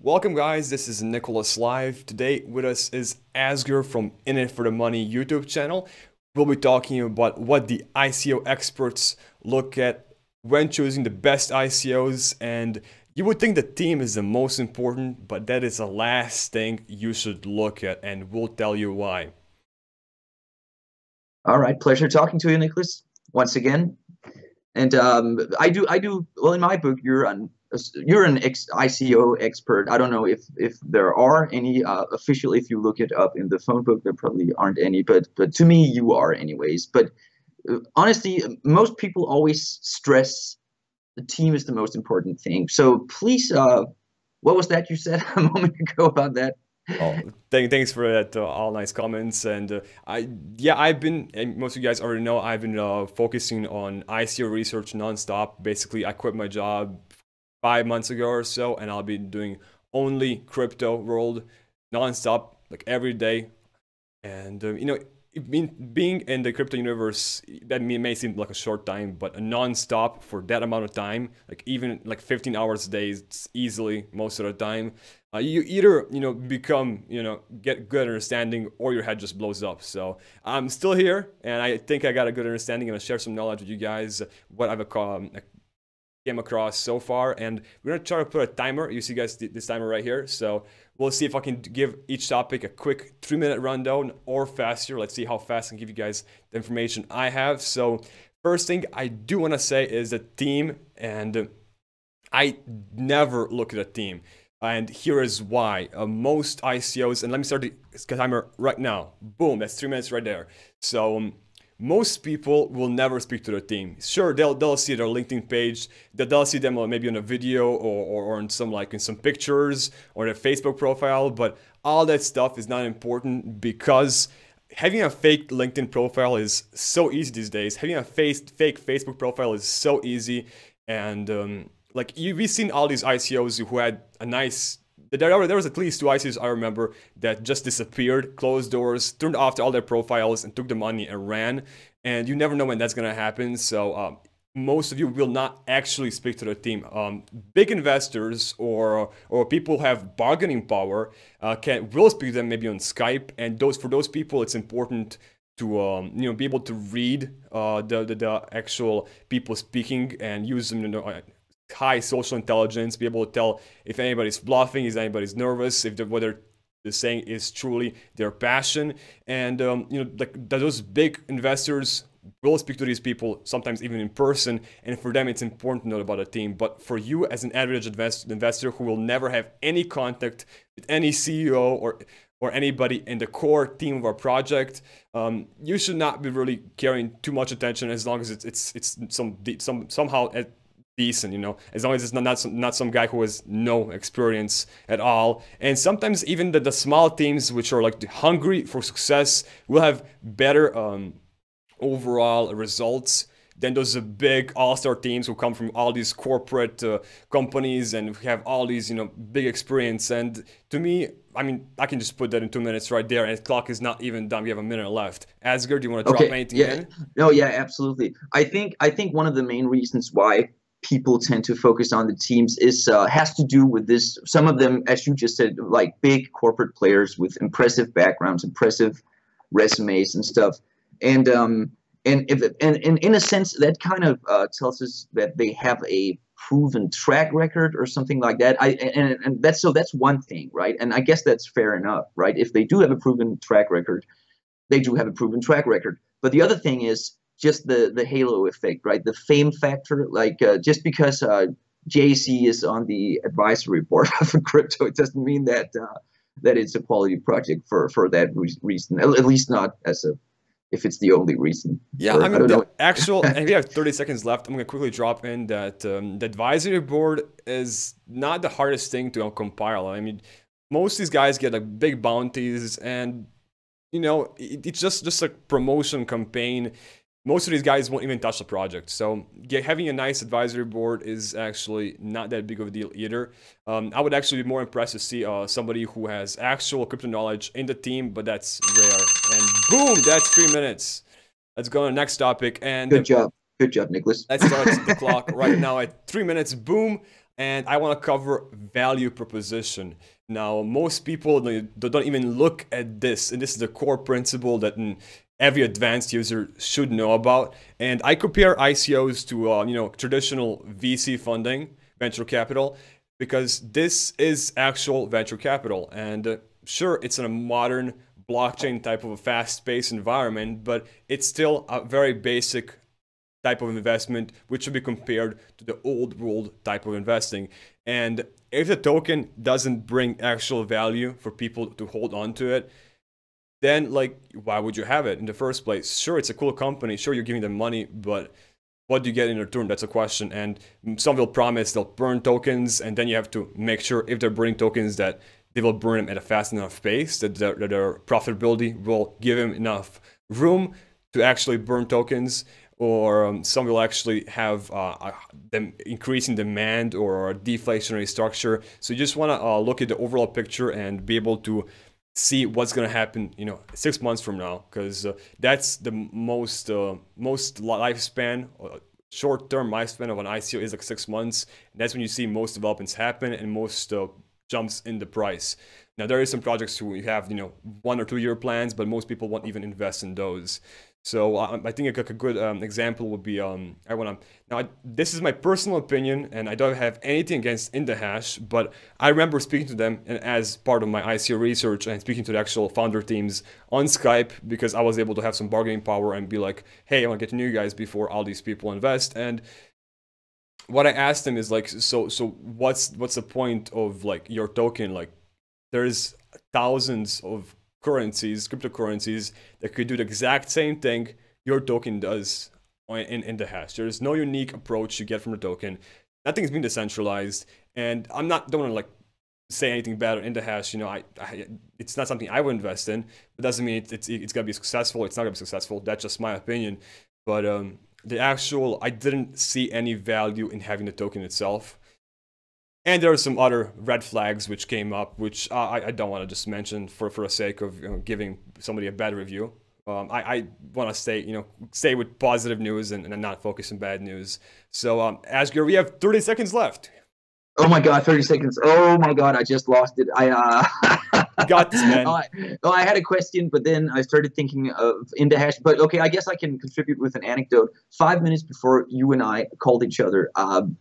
Welcome guys, this is Nicholas Live. Today with us is Asger from In It For The Money YouTube channel. We'll be talking about what the ICO experts look at when choosing the best ICOs, and you would think the team is the most important, but that is the last thing you should look at, and we'll tell you why. All right, pleasure talking to you, Nicholas, once again. And I do well in my book. You're an ICO expert. I don't know if there are any official. If you look it up in the phone book, there probably aren't any. But to me, you are anyways. But honestly, most people always stress the team is the most important thing. So please, what was that you said a moment ago about that? Oh, thanks for that. All nice comments, and I've been, and most of you guys already know, I've been focusing on ICO research nonstop. Basically, I quit my job 5 months ago or so, and I'll be doing only crypto world nonstop, like every day. And being in the crypto universe, that may seem like a short time, but a non-stop for that amount of time, like even like 15 hours a day, it's easily most of the time. You either become get good understanding, or your head just blows up. So I'm still here, and I think I got a good understanding, and I'll share some knowledge with you guys, what I've came across so far. And we're gonna try to put a timer. You see guys this timer right here, so we'll see if I can give each topic a quick 3-minute rundown or faster. Let's see how fast I can give you guys the information I have. So first thing I do want to say is the team, and I never look at a team, and here is why. Most ICOs, and let me start the timer right now. Boom, that's 3 minutes right there. So most people will never speak to their team. Sure, they'll see their LinkedIn page, they'll see them maybe on a video or in some pictures or their Facebook profile, but all that stuff is not important, because having a fake LinkedIn profile is so easy these days. Having a fake Facebook profile is so easy, and we've seen all these ICOs who had a nice. There was at least 2 ICOs I remember that just disappeared, closed doors, turned off all their profiles, and took the money and ran. And you never know when that's gonna happen. So most of you will not actually speak to the team. Big investors or people who have bargaining power will speak to them maybe on Skype. And for those people, it's important to be able to read the actual people speaking and use them. High social intelligence, be able to tell if anybody's bluffing, if anybody's nervous, if whether the saying is truly their passion. And those big investors will speak to these people sometimes even in person, and for them it's important to know about a team. But for you as an average investor who will never have any contact with any CEO or anybody in the core team of our project, you should not be really carrying too much attention, as long as it's somehow decent, as long as it's not some guy who has no experience at all. And sometimes even the small teams, which are like hungry for success, will have better overall results than those big all-star teams who come from all these corporate companies and have all these big experience. And to me, I mean, I can just put that in 2 minutes right there, and the clock is not even done. We have a minute left. Asger, do you want to drop anything in? No, yeah, absolutely. I think one of the main reasons why people tend to focus on the teams is has to do with this. Some of them, as you just said, like big corporate players with impressive backgrounds, impressive resumes and stuff. And in a sense, that kind of tells us that they have a proven track record or something like that. And that's one thing, right? And I guess that's fair enough, right? If they do have a proven track record, they do have a proven track record. But the other thing is just the halo effect, right? The fame factor. Like just because JC is on the advisory board of crypto, it doesn't mean that it's a quality project for that reason. At least not if it's the only reason. Yeah, I mean, and we have 30 seconds left. I'm gonna quickly drop in that the advisory board is not the hardest thing to compile. I mean, most of these guys get like big bounties, and it's just a promotion campaign. Most of these guys won't even touch the project. So having a nice advisory board is actually not that big of a deal either. I would actually be more impressed to see somebody who has actual crypto knowledge in the team, but that's rare. And boom, that's 3 minutes. Let's go on the next topic. And good job, Nicholas. Let's start the clock right now at 3 minutes. Boom. and I want to cover value proposition. Now, most people, they don't even look at this, and this is the core principle that every advanced user should know about. And I compare ICOs to traditional VC funding, venture capital, because this is actual venture capital. And sure, it's in a modern blockchain type of a fast-paced environment, but it's still a very basic type of investment, which should be compared to the old world type of investing. And if the token doesn't bring actual value for people to hold on to it, then like, why would you have it in the first place? Sure, it's a cool company. Sure, you're giving them money, but what do you get in return? That's a question. And some will promise they'll burn tokens, and then you have to make sure if they're burning tokens that they will burn them at a fast enough pace, that their profitability will give them enough room to actually burn tokens. Or some will actually have them increasing demand or a deflationary structure. So you just want to look at the overall picture and be able to see what's going to happen, 6 months from now, because that's the most lifespan, short-term lifespan of an ICO is like 6 months. And that's when you see most developments happen and most jumps in the price. Now there is some projects who have 1 or 2 year plans, but most people won't even invest in those. So I think a good example would be this is my personal opinion, and I don't have anything against IndaHash, but I remember speaking to them and as part of my ICO research and speaking to the actual founder teams on Skype, because I was able to have some bargaining power and be like, hey, I want to get to know you guys before all these people invest. And what I asked them is like, so what's the point of like your token? Like, there's thousands of cryptocurrencies that could do the exact same thing your token does in IndaHash. There's no unique approach you get from the token. Nothing's been decentralized, and don't want to like say anything bad on IndaHash. It's not something I would invest in, but doesn't mean it's gonna be successful. It's not gonna be successful. That's just my opinion. But I didn't see any value in having the token itself. And there are some other red flags which came up, which I don't want to just mention for the sake of giving somebody a bad review. I want to stay with positive news and not focus on bad news. So Asger, we have 30 seconds left. Oh my God, 30 seconds. Oh my God, I just lost it. You got this, man. I had a question, but then I started thinking of IndaHash. But okay, I guess I can contribute with an anecdote. 5 minutes before you and I called each other,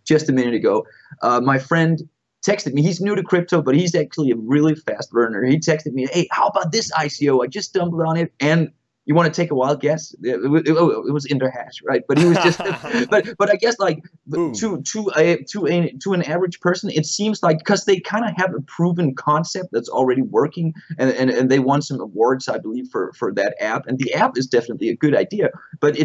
just a minute ago, my friend texted me. He's new to crypto, but he's actually a really fast learner. He texted me, hey, how about this ICO? I just stumbled on it. And you want to take a wild guess? It was IndaHash, right? But he was just, but I guess like to an average person, it seems like, because they kind of have a proven concept that's already working, and they won some awards, I believe, for that app, and the app is definitely a good idea. But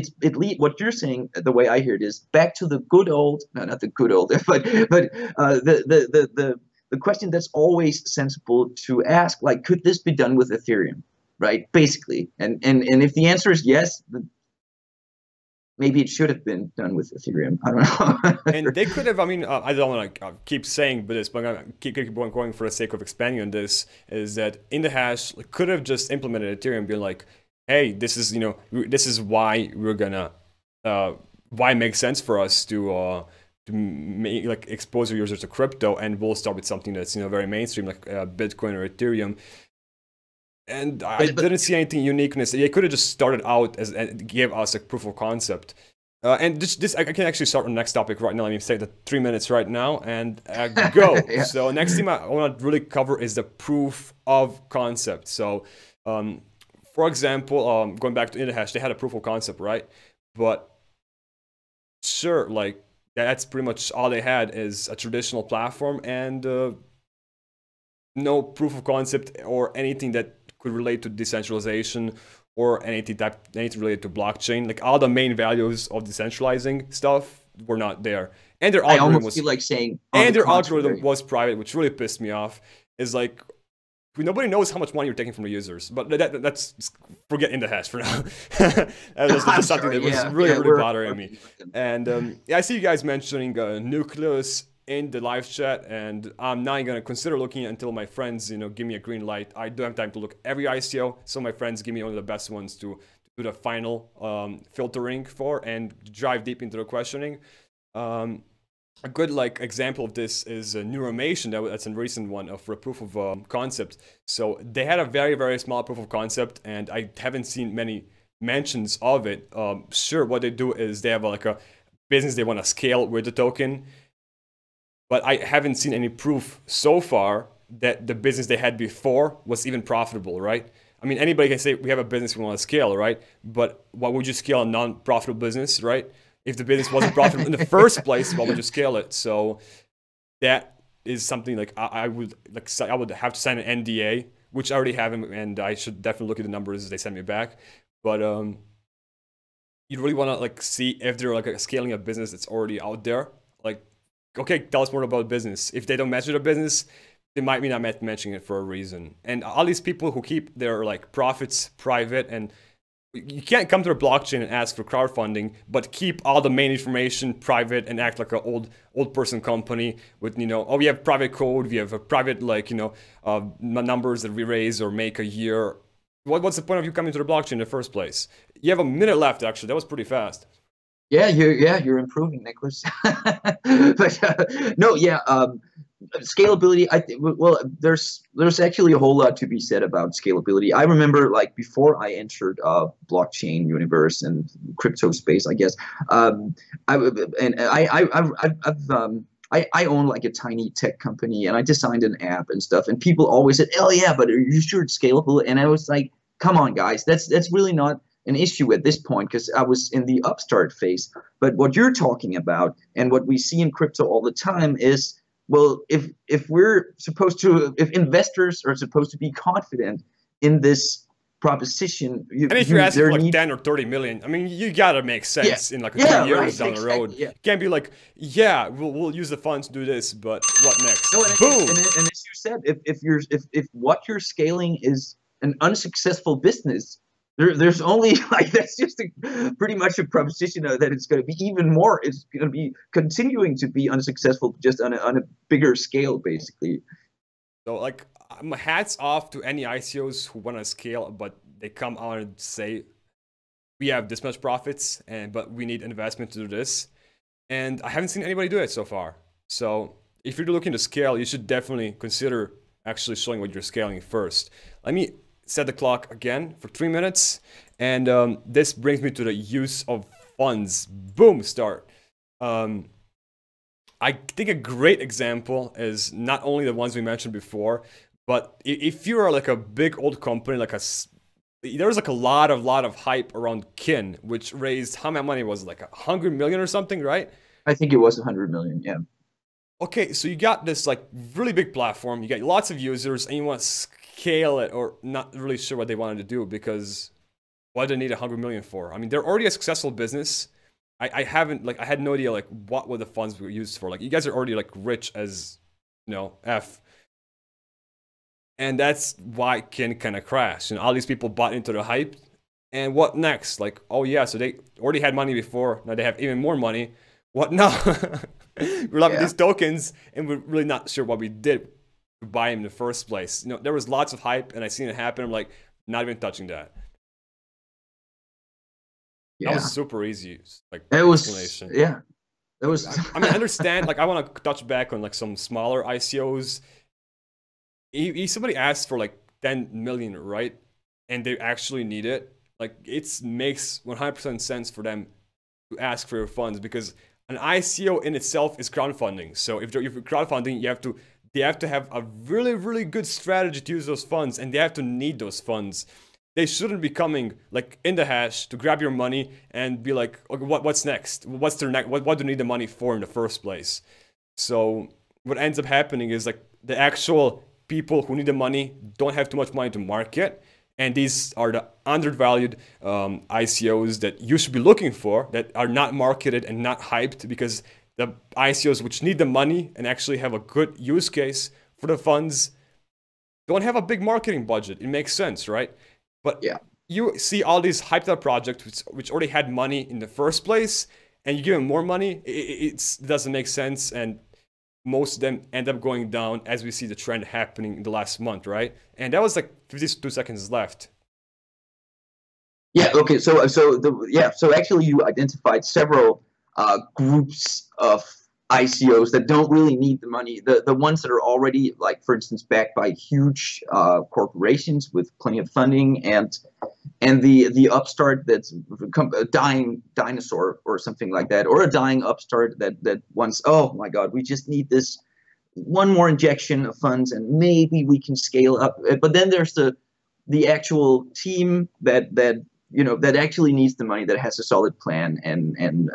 what you're saying, the way I hear it, is back to the good old, no, not the good old, but the question that's always sensible to ask, like, could this be done with Ethereum? Right, basically, and if the answer is yes, maybe it should have been done with Ethereum. I don't know. And they could have. I mean, I don't want to keep saying this, but I'm gonna keep going for the sake of expanding on this. Is that IndaHash could have just implemented Ethereum, being like, hey, this is this is why we're gonna why it makes sense for us to make, like, expose your users to crypto, and we'll start with something that's very mainstream, like Bitcoin or Ethereum. And I didn't see anything uniqueness. They could have just started out and gave us a proof of concept. And this I can actually start on the next topic right now. Let me say the 3 minutes right now and go. Yeah. So next thing I want to really cover is the proof of concept. So, for example, going back to IndaHash, they had a proof of concept, right? But sure, like that's pretty much all they had is a traditional platform and no proof of concept or anything that could relate to decentralization or anything related to blockchain. Like all the main values of decentralizing stuff were not there, and their algorithm was private, which really pissed me off. Is like nobody knows how much money you're taking from the users, but that's forget IndaHash for now. That was just something that was really bothering me. And I see you guys mentioning Nicholas in the live chat, and I'm not gonna consider looking until my friends, give me a green light. I don't have time to look every ICO, so my friends give me only the best ones to do the final filtering for and dive deep into the questioning. a good like example of this is Neuromation. That's a recent one of a proof of concept. So they had a very, very small proof of concept, and I haven't seen many mentions of it. Sure, what they do is they have like a business they want to scale with the token, but I haven't seen any proof so far that the business they had before was even profitable, right? I mean, anybody can say we have a business we want to scale, right? But why would you scale a non-profitable business, right? If the business wasn't profitable in the first place, why would you scale it? So that is something like I would have to sign an NDA, which I already have, and I should definitely look at the numbers they send me back. But you really want to like see if they're like scaling a business that's already out there. Like, okay, tell us more about business. If they don't mention the business, they might be not mentioning it for a reason. And all these people who keep their like profits private, and you can't come to a blockchain and ask for crowdfunding, but keep all the main information private and act like an old person company with, you know, oh, we have private code, we have a private, like, you know, numbers that we raise or make a year. What's the point of you coming to the blockchain in the first place? You have a minute left, actually. That was pretty fast. Yeah, you're improving, Nicholas. But no, yeah, scalability. Well, there's actually a whole lot to be said about scalability. I remember, like, before I entered blockchain universe and crypto space, I guess. I own like a tiny tech company, and I designed an app and stuff. And people always said, "Oh yeah, but are you sure it's scalable?" And I was like, "Come on, guys, that's really not an issue at this point, because I was in the upstart phase." But what you're talking about and what we see in crypto all the time is, well, if investors are supposed to be confident in this proposition, and if you're asking for like 10 or 30 million, I mean, you gotta make sense in like a 2 years down the road. You can't be like, yeah, we'll use the funds to do this, but what next? No, Boom. And as you said, if what you're scaling is an unsuccessful business, there's only like, that's just pretty much a proposition that it's going to be even more. It's going to be continuing to be unsuccessful, just on a bigger scale, basically. So like, hats off to any ICOs who want to scale, but they come out and say, we have this much profits, but we need investment to do this. And I haven't seen anybody do it so far. So if you're looking to scale, you should definitely consider actually showing what you're scaling first. Let me set the clock again for 3 minutes. And this brings me to the use of funds. Boom, start. I think a great example is not only the ones we mentioned before, but if you're like a big old company, like there's like a lot of hype around Kin, which raised, how much money was it, like 100 million or something, right? I think it was 100 million, yeah. Okay, so you got this like really big platform, you got lots of users, and you want to scale it, or not really sure what they wanted to do, because what do they need 100 million for? I mean, they're already a successful business. I had no idea like what were the funds were used for. Like, you guys are already like rich as, you know, F. And that's why Kin kind of crashed. And all these people bought into the hype. And what next? Like, oh yeah, so they already had money before. Now they have even more money. What now? We're left with these tokens, and we're really not sure what we did to buy them in the first place. You know, there was lots of hype, and I seen it happen. I'm like, not even touching that. Yeah. That was super easy. Like, it was, yeah. It was. I mean, I understand. Like, I want to touch back on like some smaller ICOs. If somebody asks for like 10 million, right, and they actually need it, like, it makes 100% sense for them to ask for your funds, because an ICO in itself is crowdfunding. So if you're crowdfunding, they have to have a really, really good strategy to use those funds, and they have to need those funds. They shouldn't be coming like in the hash to grab your money and be like, okay, what's next? What's their next? What do they need the money for in the first place? So what ends up happening is like the actual people who need the money don't have too much money to market, and these are the undervalued ICOs that you should be looking for, that are not marketed and not hyped, because the ICOs which need the money and actually have a good use case for the funds don't have a big marketing budget. It makes sense, right? But yeah, you see all these hyped up projects which already had money in the first place, and you give them more money, it doesn't make sense, and most of them end up going down, as we see the trend happening in the last month, right? And that was like 52 seconds left. Yeah, okay, so actually you identified several groups of ICOs that don't really need the money, the ones that are already, like, for instance, backed by huge corporations with plenty of funding, and the upstart that's a dying dinosaur or something like that, or a dying upstart that wants, oh my God, we just need this one more injection of funds and maybe we can scale up. But then there's the actual team that actually needs the money, that has a solid plan and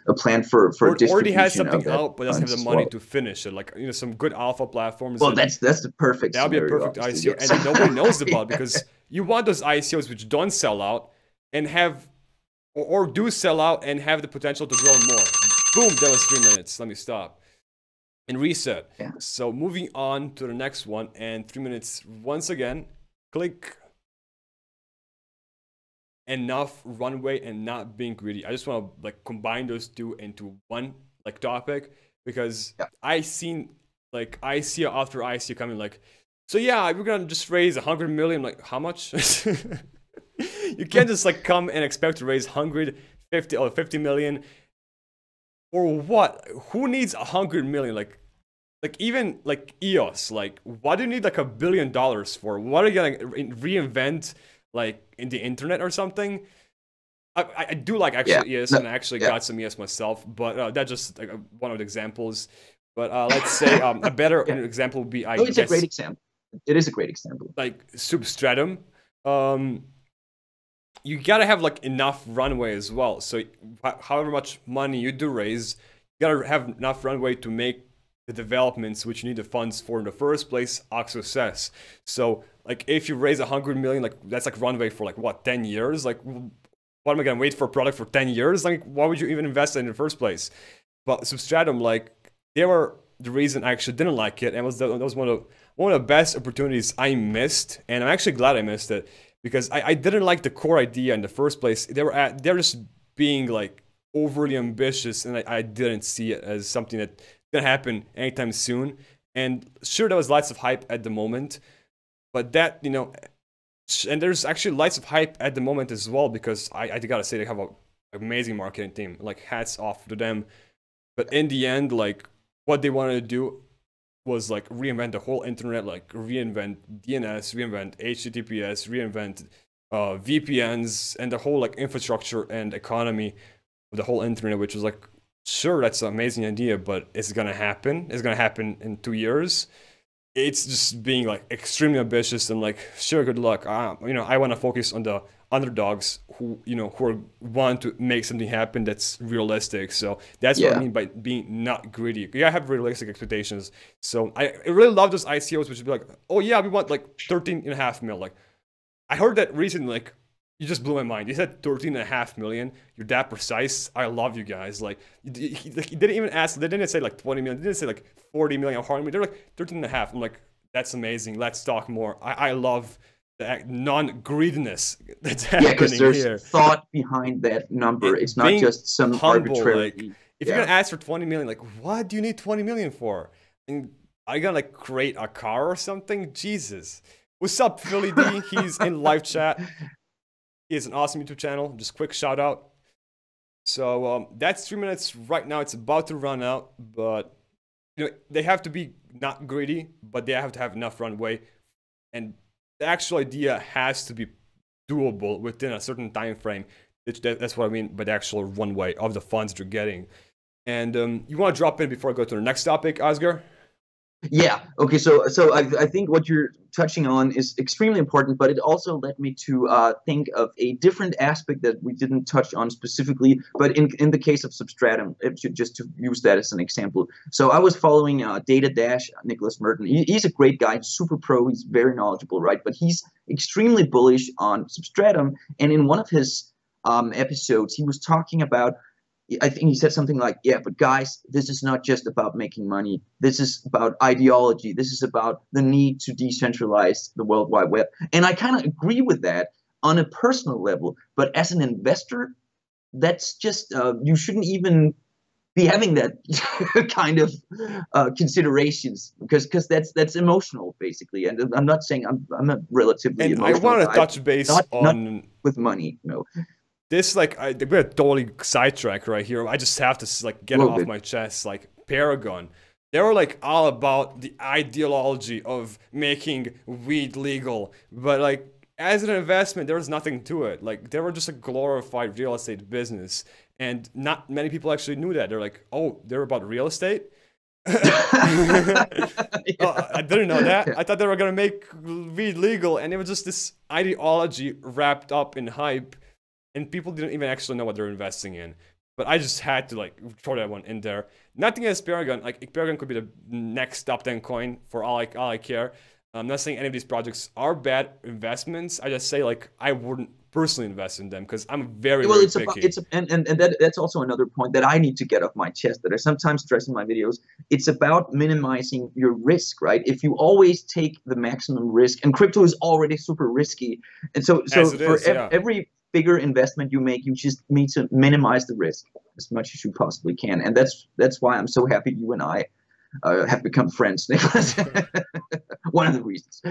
a plan for or distribution. already has something of out but doesn't have the money well. to finish it, like some good alpha platforms. Well, that's the perfect that would be a scenario, perfect obviously, ICO, yes. and that nobody knows about, because you want those ICOs which don't sell out and have or do sell out and have the potential to grow more. Boom, that was 3 minutes. Let me stop and reset. Yeah. So moving on to the next one, and 3 minutes once again. Click enough runway and not being greedy. I just want to like combine those two into one like topic, because I seen like ICO after ICO coming like, so yeah, we're gonna just raise 100 million. Like, how much? You can't just like come and expect to raise 150 or 50 million. Or what? Who needs 100 million? Like even like EOS, like what do you need like $1 billion for? What are you gonna reinvent like in the internet or something? I do like actually EOS, and I actually got some EOS myself, but that's just like one of the examples. But let's say a better example would be, I it's guess, a great example. It is a great example. Like Substratum. You gotta have like enough runway as well. So however much money you do raise, you gotta have enough runway to make the developments which you need the funds for in the first place a success. So like if you raise 100 million, like that's like runway for like what, 10 years? Like what am I gonna wait for a product for 10 years? Like why would you even invest in the first place? But Substratum, like they were the reason I actually didn't like it, and that was one of the best opportunities I missed, and I'm actually glad I missed it, because I didn't like the core idea in the first place. They're just being like overly ambitious, and I didn't see it as something that gonna happen anytime soon. And sure, there was lots of hype at the moment, but that, you know, and there's actually lots of hype at the moment as well, because I gotta say they have an amazing marketing team, like hats off to them. But in the end, like what they wanted to do was like reinvent the whole internet, like reinvent DNS, reinvent HTTPS, reinvent VPNs, and the whole like infrastructure and economy of the whole internet, which was like, sure, that's an amazing idea, but is it gonna happen? It's gonna happen in 2 years. It's just being like extremely ambitious and like, sure, good luck. You know, I want to focus on the underdogs who, you know, who want to make something happen that's realistic. So that's what I mean by being not greedy. You gotta have realistic expectations. So I really love those ICOs, which would be like, oh yeah, we want like 13.5 mil. Like I heard that recently, like you just blew my mind. You said 13.5 million. You're that precise. I love you guys. Like he didn't even ask. They didn't say like 20 million. They didn't say like 40 million or 100 million. They're like 13.5. I'm like, that's amazing. Let's talk more. I love the non-greediness that's happening because there's here. Thought behind that number. It's not just some humble, arbitrary. Like, if you're gonna ask for 20 million, like what do you need 20 million for? And are you gonna like create a car or something? Jesus. What's up, Philly D? He's in live chat. He has an awesome YouTube channel. Just quick shout out. So that's 3 minutes right now. It's about to run out, but you know they have to be not greedy, but they have to have enough runway, and the actual idea has to be doable within a certain time frame. That's what I mean by the actual runway of the funds that you're getting. And you want to drop in before I go to the next topic, Asger? Yeah. Okay. So I think what you're touching on is extremely important, but it also led me to think of a different aspect that we didn't touch on specifically. But in the case of Substratum, just to use that as an example. So I was following Data Dash, Nicholas Merton. He's a great guy, super pro. He's very knowledgeable, right? But he's extremely bullish on Substratum. And in one of his episodes, he was talking about, I think he said something like, yeah, but guys, this is not just about making money. This is about ideology. This is about the need to decentralize the World Wide Web. And I kind of agree with that on a personal level. But as an investor, that's just, you shouldn't even be having that kind of considerations, because that's emotional, basically. And I'm not saying I'm not relatively and emotional. I want to touch base on not with money, no. This, like, we're totally sidetracked right here. I just have to like get it off my chest. Like, Paragon. They were like all about the ideology of making weed legal, but like as an investment, there was nothing to it. Like they were just a glorified real estate business, and not many people actually knew that. They're like, oh, they're about real estate. I didn't know that. I thought they were gonna make weed legal, and it was just this ideology wrapped up in hype, and people didn't even actually know what they're investing in. But I just had to like throw that one in there. Nothing against Paragon. Like Paragon could be the next top 10 coin for all I care. I'm not saying any of these projects are bad investments. I just say like I wouldn't personally invest in them because I'm very picky. That's also another point that I need to get off my chest that I sometimes stress in my videos. It's about minimizing your risk, right? If you always take the maximum risk, and crypto is already super risky, and so for every bigger investment you make, you just need to minimize the risk as much as you possibly can, and that's why I'm so happy you and I have become friends, Nicholas. One of the reasons.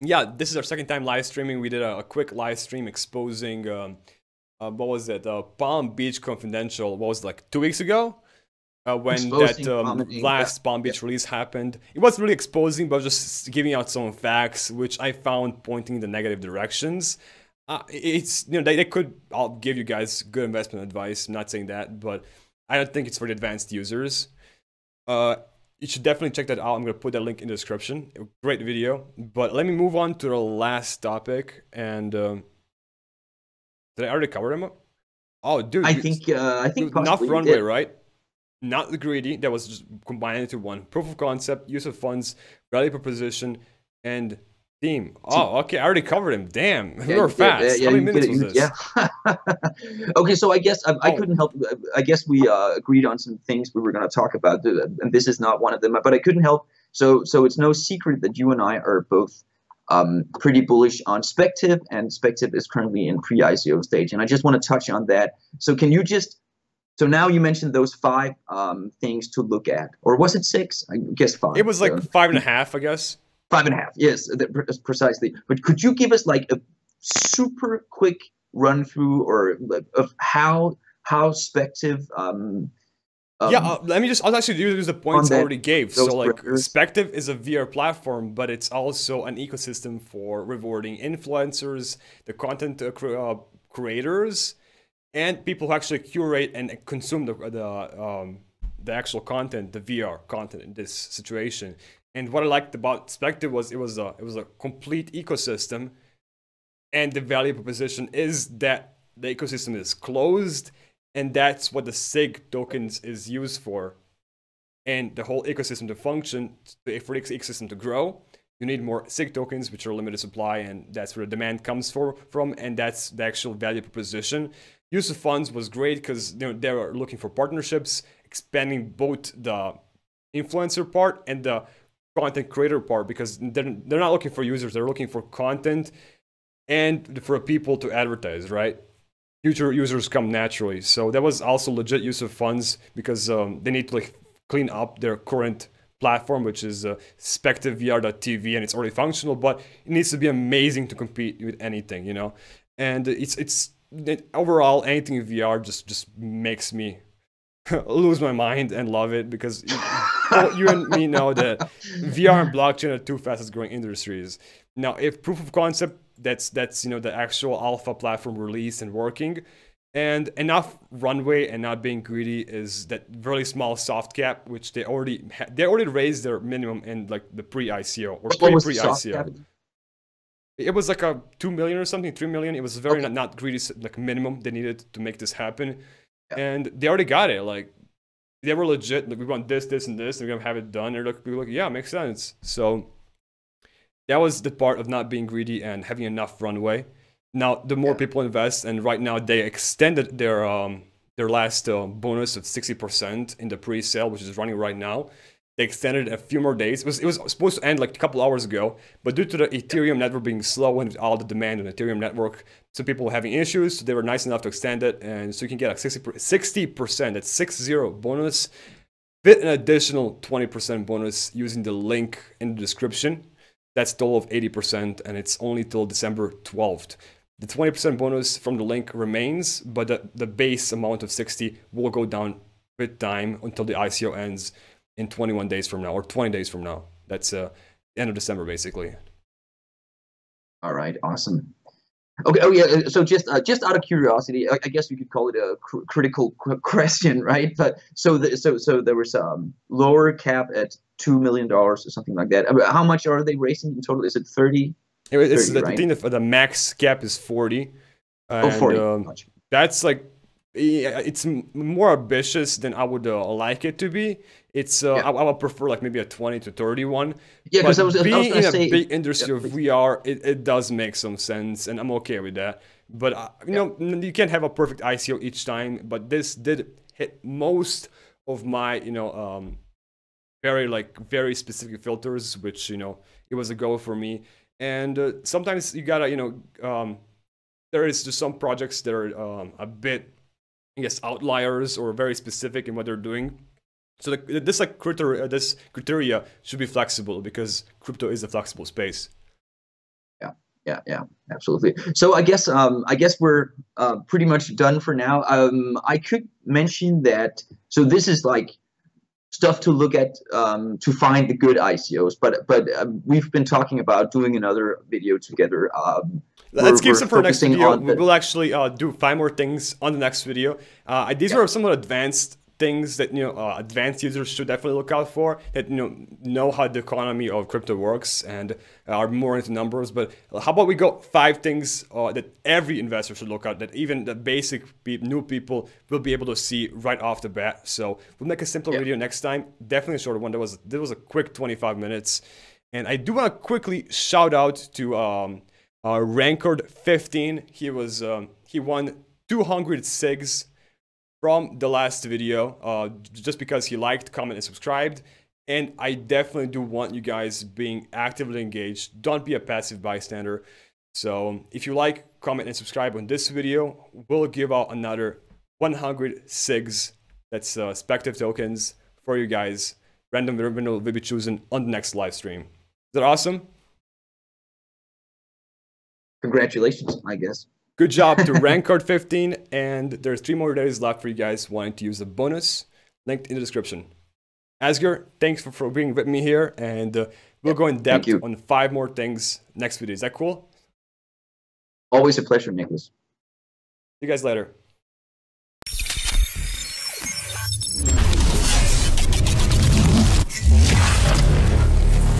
Yeah, this is our second time live streaming. We did a quick live stream exposing what was it? Palm Beach Confidential. What was it, like 2 weeks ago? When that last Palm Beach release happened. It wasn't really exposing, but just giving out some facts, which I found pointing in the negative directions. It's, you know, they could, I'll give you guys good investment advice. I'm not saying that, but I don't think it's for the advanced users. You should definitely check that out. I'm going to put that link in the description. Great video. But let me move on to the last topic. And did I already cover them? Oh, dude. I think enough Runway, right? Not the greedy. That was just combined into one. Proof of concept, use of funds, value proposition, and theme. Oh, okay. I already covered him. Damn, we were fast. How many minutes was this? Yeah. Okay, so I guess I couldn't help. I guess we agreed on some things we were going to talk about, and this is not one of them. But I couldn't help. So it's no secret that you and I are both pretty bullish on Spective, and Spective is currently in pre-ICO stage. And I just want to touch on that. So can you just So now you mentioned those 5 things to look at, or was it 6? I guess 5. It was like 5.5, I guess. 5.5, yes, precisely. But could you give us like a super quick run through or of how Spective? I'll actually use the points I already gave. So like Spective is a VR platform, but it's also an ecosystem for rewarding influencers, the content creators, and people who actually curate and consume the actual content, the VR content in this situation. And what I liked about Spective was it was a complete ecosystem, and the value proposition is that the ecosystem is closed, and that's what the SIG tokens is used for. And the whole ecosystem to function, for the ecosystem to grow, you need more SIG tokens, which are limited supply, and that's where the demand comes from, and that's the actual value proposition. Use of funds was great because they were looking for partnerships, expanding both the influencer part and the content creator part, because they're not looking for users, they're looking for content and for people to advertise, right? Future users come naturally. So that was also legit use of funds, because they need to like clean up their current platform, which is SpectiveVR.tv, and it's already functional, but it needs to be amazing to compete with anything, you know? And overall, anything in VR just makes me lose my mind and love it, because you and me know that VR and blockchain are 2 fastest growing industries. Now, if proof of concept, that's the actual alpha platform released and working, and enough Runway and not being greedy is that really small soft cap, which they already raised their minimum in like the pre-ICO or pre-ICO. It was like a 2 million or something, 3 million. It was very not greedy, like minimum they needed to make this happen. Yeah. And they already got it. Like they were legit. Like, we want this, and this. And we're gonna have it done. And we were like, yeah, makes sense. So that was the part of not being greedy and having enough runway. Now, the more people invest, and right now they extended their last bonus of 60% in the pre-sale, which is running right now. They extended a few more days. It was supposed to end like a couple hours ago, but due to the Ethereum network being slow and all the demand on the Ethereum network, some people were having issues, so they were nice enough to extend it, and so you can get like 60%, that's 60 bonus, with an additional 20% bonus using the link in the description. That's a total of 80%, and it's only till December 12th. The 20% bonus from the link remains, but the base amount of 60 will go down bit time until the ICO ends in 21 days from now, or 20 days from now. That's end of December, basically. All right, awesome. Okay. Oh yeah. So just out of curiosity, I guess we could call it a critical question, right? But so there was lower cap at $2 million or something like that. How much are they raising in total? Is it 30? It's 30, right? I think the max cap is 40. Oh, 40. That's like, it's more ambitious than I would like it to be. It's I would prefer like maybe a 20 to 31. Yeah, because I was being in a say, big industry of VR, it does make some sense, and I'm okay with that. But you know, you can't have a perfect ICO each time. But this did hit most of my, you know, very specific filters, which, you know, it was a go for me. And sometimes you gotta, you know, there is just some projects that are a bit, I guess, outliers or very specific in what they're doing. So this criteria should be flexible, because crypto is a flexible space. Yeah, absolutely. So I guess we're pretty much done for now. I could mention that. So this is like stuff to look at to find the good ICOs. But we've been talking about doing another video together. Let's keep some for next video. We'll actually do 5 more things on the next video. These are somewhat advanced things that, you know, advanced users should definitely look out for, that, you know how the economy of crypto works and are more into numbers. But how about we go 5 things that every investor should look at, that even the basic new people will be able to see right off the bat. So we'll make a simpler video next time. Definitely a shorter one. That was a quick 25 minutes. And I do want to quickly shout out to Rankard 15. He won 200 SIGs from the last video, just because he liked, commented, and subscribed. And I definitely do want you guys being actively engaged. Don't be a passive bystander. So if you like, comment, and subscribe on this video, we'll give out another 100 SIGs, that's Spective tokens, for you guys. Random winner will be chosen on the next live stream. Is that awesome? Congratulations, I guess. Good job to Rankard 15, and there's 3 more days left for you guys wanting to use the bonus linked in the description. Asger, thanks for being with me here, and we'll go in depth on 5 more things next video. Is that cool? Always a pleasure, Nicholas. See you guys later.